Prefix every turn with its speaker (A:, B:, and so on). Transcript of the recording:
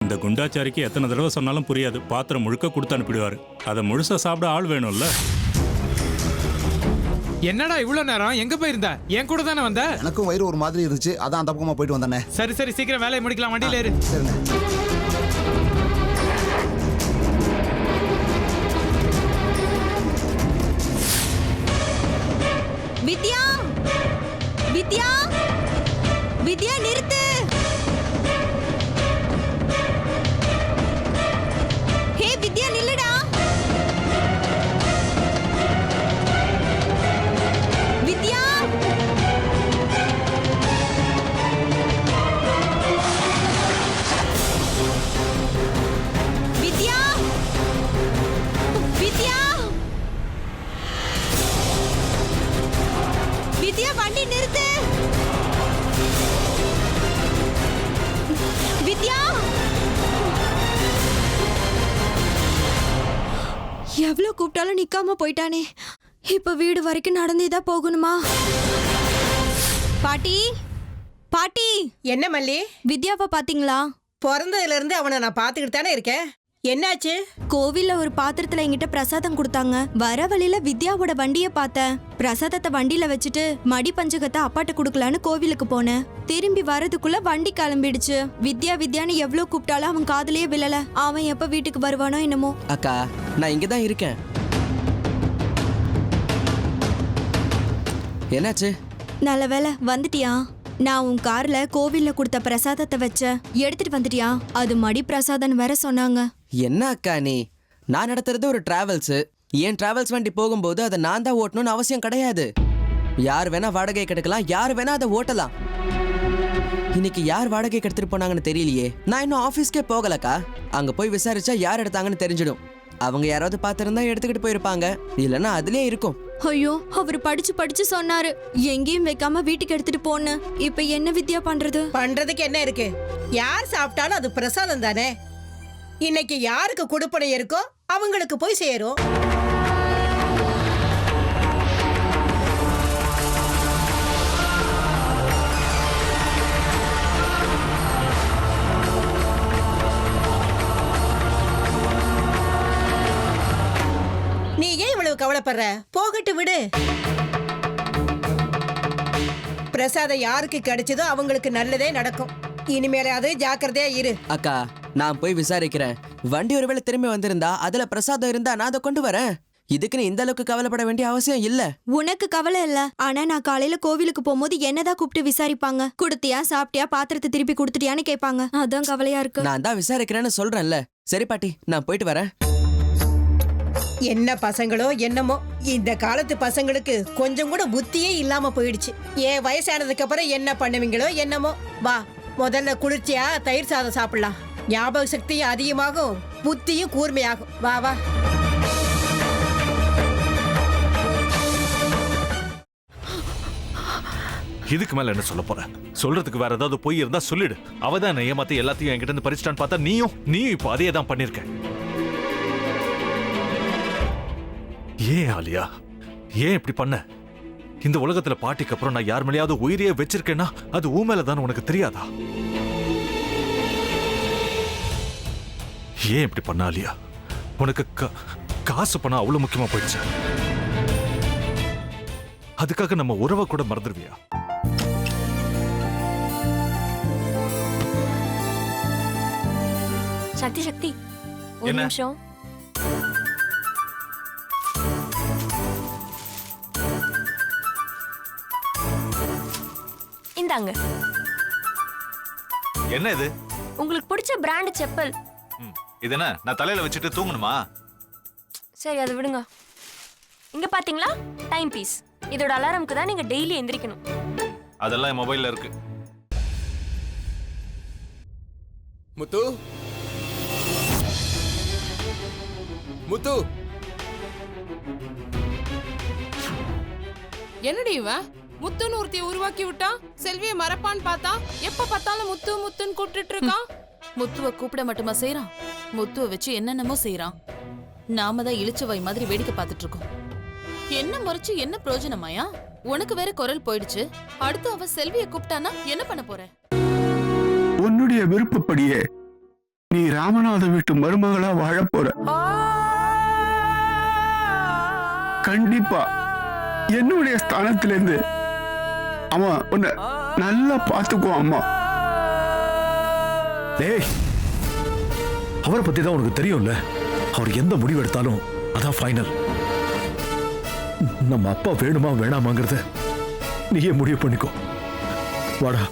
A: இந்த குண்டாச்சாரிக்கு எத்தனை தடவை சொன்னாலும் புரியாது. பாத்திரம் முழுக்க கொடுத்து அனுப்பிடுவாரு. அதை முழுசா சாப்பிட ஆள் வேணும்ல.
B: என்னடா இவ்வளவு நேரம் எங்க போயிருந்த? என் கூட தானே வந்த?
C: எனக்கும் வயிறு ஒரு மாதிரி இருந்துச்சு, அதான் அந்த பக்கமா போயிட்டு வந்தேனே.
B: சரி சரி, சீக்கிரம் வேலையை முடிக்கலாம், வண்டியில ஏறு.
C: சரிண்ணே.
D: வித்யா, வித்யா, வித்யா நிறுத்து. ஹே வித்யா, நில்லுடா. வித்யா, வித்யா, வித்யா, வித்யா வண்டி நிறுத்து. வித்யா, எவ்வளவு கூப்பிட்டாலும் நிக்காம போயிட்டானே. இப்ப வீடு வரைக்கும் நடந்தேதான் போகணுமா? பாட்டி, பாட்டி.
E: என்ன மல்லி,
D: வித்யாவை பாத்தீங்களா?
E: பிறந்ததுல இருந்து அவனை நான் பாத்துக்கிட்டு தானே இருக்கேன். என்னாச்சு?
D: கோவில்ல ஒரு பாத்திரத்துல என்கிட்ட பிரசாதம் கொடுத்தாங்க. வர வழியில வித்யாவோட வண்டிய பார்த்தேன். பிரசாதத்தை வண்டியில வச்சுட்டு மடி பஞ்சகத்தை அப்பாட்ட குடுக்கலான்னு கோவிலுக்கு போனேன். திரும்பி வரதுக்குள்ள வண்டி கிளம்பிடுச்சு. வித்யா வித்யான்னு எவ்வளவு கூப்பிட்டாலும் அவன் காதுலயே விழல. அவன் எப்ப வீட்டுக்கு வருவானோ என்னமோ.
F: அக்கா, நான் இங்கதான் இருக்கேன். என்னாச்சு?
D: நல்ல வேலை வந்துட்டியா? நான் உன் கார்ல கோவில்ல கொடுத்த பிரசாதத்தை வச்ச எடுத்துட்டு வந்துட்டியா? அது மடி பிரசாதம் வேற சொன்னாங்க.
F: என்ன அக்கா நீ? நான் நடத்துறது ஒரு டிராவல்ஸ். ஏன் டிராவல்ஸ் வண்டி போகும்போது அதை நான் தான் ஓட்டணும்னு அவசியம் கிடையாது. யார் வேணா வாடகை கெடுக்கலாம், யார் வேணா அதை ஓட்டலாம். இன்னைக்கு யார் வாடகை எடுத்துட்டு போனாங்கன்னு தெரியலையே. நான் இன்னும் ஆபீஸ்க்கே போகலக்கா. அங்க போய் விசாரிச்சா யார் எடுத்தாங்கன்னு தெரிஞ்சிடும். அவங்க யாராவது பார்த்திருந்தா எடுத்துக்கிட்டு போயிருப்பாங்க, இல்லைன்னா அதுலயே இருக்கும்.
D: ஐயோ, அவர் படிச்சு படிச்சு சொன்னாரு எங்கேயும் வைக்காம வீட்டுக்கு எடுத்துட்டு போன்னு. இப்ப என்ன வித்யா பண்றது?
E: பண்றதுக்கு என்ன இருக்கு? யார் சாப்பிட்டாலும் அது பிரசாதம் தானே. இன்னைக்கு யாருக்கு கொடுப்பனை இருக்கோ அவங்களுக்கு போய் சேரும். நீ ஏன் இவ்வளவு கவலைப்படுற? போகட்டு விடு. பிரசாதம் யாருக்கு கிடைச்சதோ அவங்களுக்கு நல்லதே நடக்கும். இனிமேல அது ஜாக்கிரதையா இரு.
F: அக்கா, நான் போய் விசாரிக்கிறேன். வண்டி ஒருவேளை திரும்பி வந்திருந்தா அதுல பிரசாதம் இருந்தா நான் அதை கொண்டு வரேன். இதுக்கு நீ இந்த அளவுக்கு கவலைப்பட வேண்டிய அவசியம் இல்ல.
D: உனக்கு கவலை இல்ல, ஆனா நான் காலையில கோவிலுக்கு போகும்போது என்னதான் கூப்பிட்டு விசாரிப்பாங்க. குடுத்தியா, சாப்பிட்டியா, பாத்திரத்தை திருப்பி கொடுத்துட்டியான்னு கேட்பாங்க. அதான் கவலையா இருக்கு.
F: நான் தான் விசாரிக்கிறேன்னு சொல்றேன்ல. சரி பாட்டி, நான் போயிட்டு வரேன்.
E: என்ன பசங்களோ என்னமோ, இந்த காலத்து பசங்களுக்கு கொஞ்சம் கூட புத்தியே இல்லாம போயிடுச்சு. ஏன் வயசானதுக்கு அப்புறம் என்ன பண்ணுவீங்களோ என்னமோ. வா, முதல்ல குளிர்ச்சியா தயிர் சாதம் சாப்பிடலாம். ஞாபக சக்தியும் அதிகமாகும், புத்தியும் கூர்மையாகும். வா வா.
G: இதுக்கு மேல என்ன சொல்ல போற? சொல்றதுக்கு வேற ஏதாவது பொய் இருந்தா சொல்லிடு. அவதான் ஏமாத்தி எல்லாத்தையும் என்கிட்ட இருந்து பறிச்சிட்டான்னு பார்த்தா நீயும் இப்ப அதே தான் பண்ணிருக்க. ஏன் ஆலியா, ஏன் இப்படி பண்ண? இந்த உலகத்துல பாட்டிக்கு அப்புறம் நான் யார் மேலேயாவது உயிரியே வச்சிருக்கேன்னா அது ஊ மேலதான் உனக்கு தெரியாதா? ஏன் இப்படி பண்ண ஆலியா? உனக்கு காசு பணம் அவ்வளவு முக்கியமா போயிடுச்சு. அதுக்காக நம்ம உறவை கூட மறந்துடுவியா?
H: சக்தி சக்தி, ஒரு நிமிஷம். இந்தாங்க.
G: என்ன இது?
H: உங்களுக்கு பிடிச்ச பிராண்ட் செப்பல்.
G: இது என்ன, நான் தலையில வச்சுட்டு தூங்கணுமா?
H: சரி, அதை விடுங்க. இங்க பாத்தீங்களா, டைம் பீஸ். இதோட அலாரம்க்கு தான் நீங்க டெய்லி எந்திரிக்கணும்.
G: அதெல்லாம் என் மொபைல்ல இருக்கு.
I: முத்து, முத்து.
J: என்னடி இவன் முத்துன்னு ஒருத்தைய உருவாக்கி விட்டான். செல்வியை மறப்பான்னு பார்த்தா எப்ப பார்த்தாலும் முத்து முத்துன்னு கூப்பிட்டு இருக்கான்.
K: முத்துவை கூப்பிட மட்டுமா செய்யறான், முத்துவை வச்சு என்னென்னமோ செய்யறான். நாம தான் இழிச்சவை மாதிரி வேடிக்கை பார்த்துட்டு இருக்கோம். என்ன முறைச்சு என்ன பிரயோஜனமாயா? உனக்கு வேற குரல் போயிடுச்சு. அடுத்து அவ செல்வியை கூப்பிட்டானா என்ன பண்ண போற?
L: உன்னுடைய விருப்பப்படியே நீ ராமநாத வீட்டு மருமகளா வாழ போற. கண்டிப்பா என்னுடைய ஸ்தானத்திலிருந்து அவன் உன்னை நல்லா பார்த்துக்குவான் அம்மா.
G: டேய், அவரை பத்தி தான் உனக்கு தெரியும்ல. அவர் எந்த முடிவு எடுத்தாலும் அதான் ஃபைனல். நம்ம அப்பா வேணுமா வேணாமாங்கிறத நீயே முடிவு பண்ணிக்கோ. வாடா.